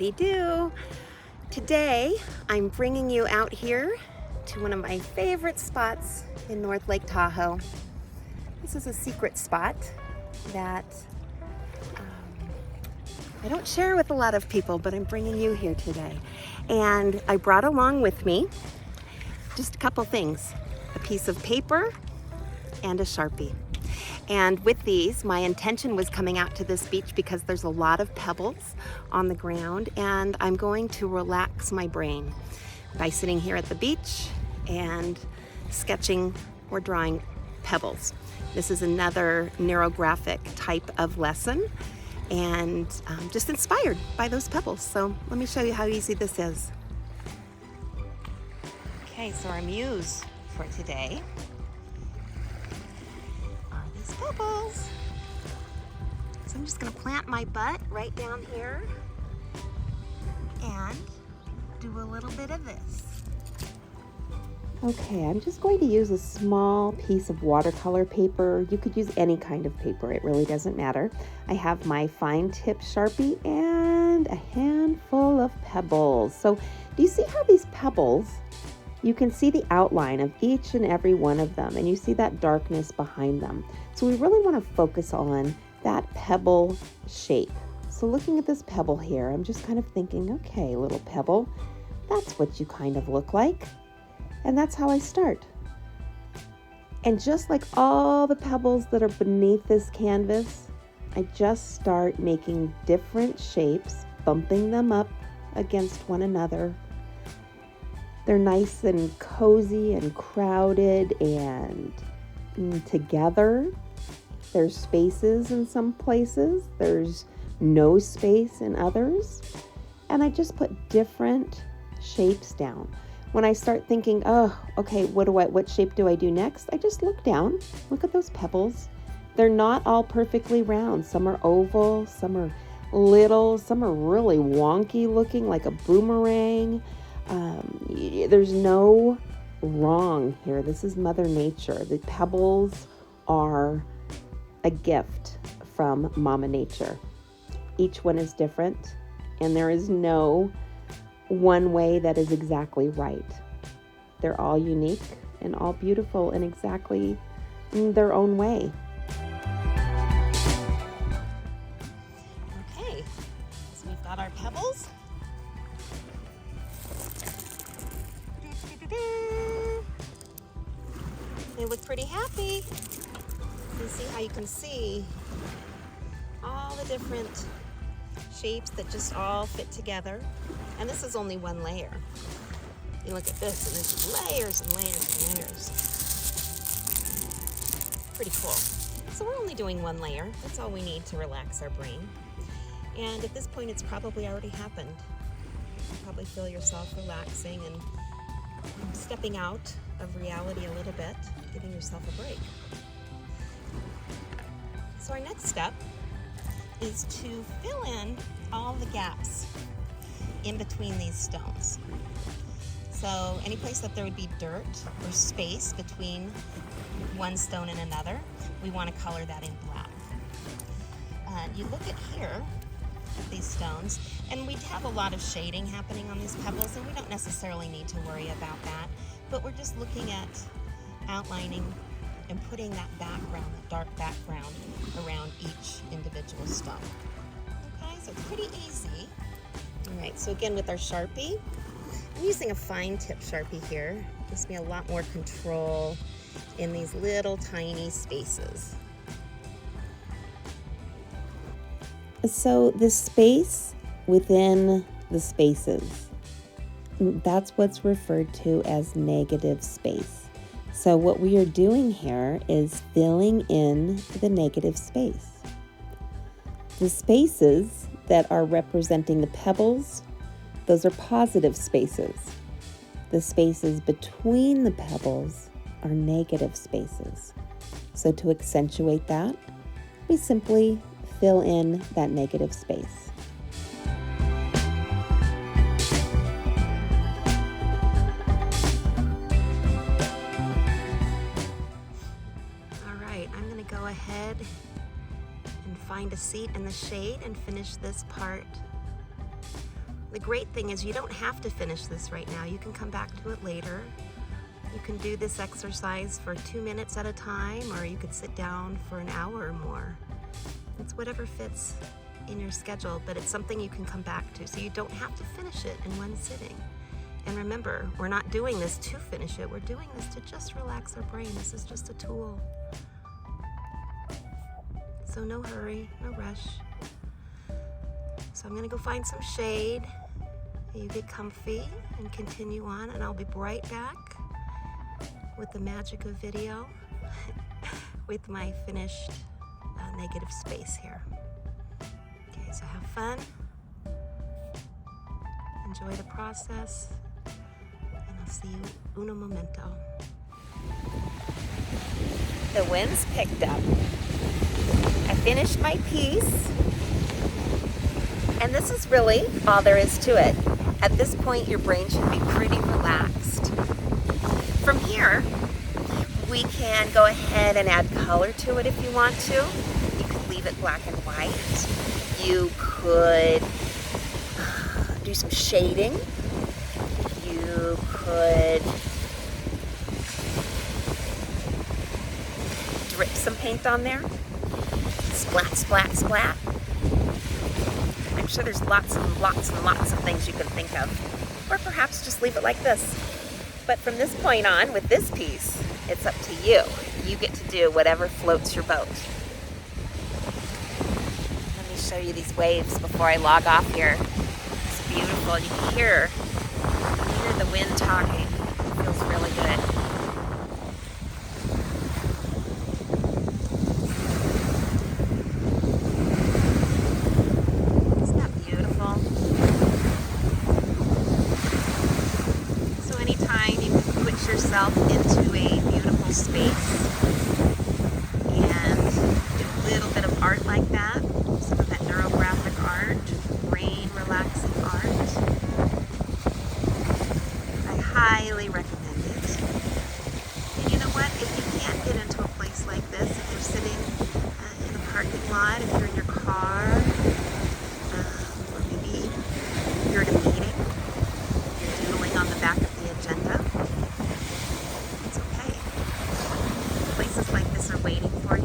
Howdy do. Today I'm bringing you out here to one of my favorite spots in North Lake Tahoe. This is a secret spot that I don't share with a lot of people, but I'm bringing you here today. And I brought along with me just a couple things, a piece of paper and a Sharpie. And with these, my intention was coming out to this beach because there's a lot of pebbles on the ground, and I'm going to relax my brain by sitting here at the beach and sketching or drawing pebbles. This is another neurographic type of lesson, and I'm just inspired by those pebbles. So let me show you how easy this is. Okay, so our muse for today are these pebbles. So I'm just gonna plant my butt right down here and do a little bit of this. Okay, I'm just going to use a small piece of watercolor paper. You could use any kind of paper, it really doesn't matter. I have my fine tip Sharpie and a handful of pebbles. So do you see how these pebbles, you can see the outline of each and every one of them, and you see that darkness behind them. So we really want to focus on that pebble shape. So looking at this pebble here, I'm just kind of thinking, okay, little pebble, that's what you kind of look like. And that's how I start. And just like all the pebbles that are beneath this canvas, I just start making different shapes, bumping them up against one another. They're nice and cozy and crowded and together. There's spaces in some places. There's no space in others. And I just put different shapes down. When I start thinking, oh, okay, what shape do I do next? I just look down, look at those pebbles. They're not all perfectly round. Some are oval, some are little, some are really wonky looking like a boomerang. There's no wrong here. This is Mother Nature. The pebbles are a gift from Mama Nature. Each one is different, and there is no one way that is exactly right. They're all unique and all beautiful in exactly their own way. Okay, so we've got our pebbles. They look pretty happy. You see how you can see all the different shapes that just all fit together. And this is only one layer. You look at this and there's layers and layers and layers. Pretty cool. So we're only doing one layer. That's all we need to relax our brain. And at this point, it's probably already happened. You probably feel yourself relaxing and stepping out of reality a little bit, giving yourself a break. So our next step is to fill in all the gaps in between these stones. So any place that there would be dirt or space between one stone and another, we want to color that in black. You look at here, at these stones, and we have a lot of shading happening on these pebbles, and we don't necessarily need to worry about that, but we're just looking at outlining and putting that background, that dark background, around each individual stone. Okay, so it's pretty easy. All right, so again with our Sharpie, I'm using a fine tip Sharpie here. Gives me a lot more control in these little tiny spaces. So the space within the spaces, that's what's referred to as negative space. So what we are doing here is filling in the negative space. The spaces that are representing the pebbles, those are positive spaces. The spaces between the pebbles are negative spaces. So to accentuate that, we simply fill in that negative space. All right, I'm going to go ahead and find a seat in the shade and finish this part The great thing is you don't have to finish this right now. You can come back to it later. You can do this exercise for 2 minutes at a time, or you could sit down for an hour or more. It's whatever fits in your schedule, but it's something you can come back to, so you don't have to finish it in one sitting. And remember, we're not doing this to finish it. We're doing this to just relax our brain. This is just a tool. So no hurry, no rush. So I'm gonna go find some shade. You get comfy and continue on, and I'll be right back with the magic of video with my finished negative space here. Okay, so have fun. Enjoy the process, and I'll see you uno momento. The wind's picked up. I finished my piece, and this is really all there is to it. At this point, your brain should be pretty relaxed. From here, we can go ahead and add color to it if you want to. You could leave it black and white. You could do some shading. You could drip some paint on there. Splat, splat, splat. I'm sure there's lots and lots and lots of things you can think of. Or perhaps just leave it like this. But from this point on, with this piece, it's up to you. You get to do whatever floats your boat. Let me show you these waves before I log off here. It's beautiful. You can hear the wind talking. It feels really good. Yourself into a beautiful space and do a little bit of art like that, some of that neurographic art, brain relaxing art. I highly recommend it. And you know what, if you can't get into a place like this, if you're sitting in a parking lot, if you're in your car, or maybe you're at a meeting, you're doodling on the back of the agenda, places like this are waiting for you.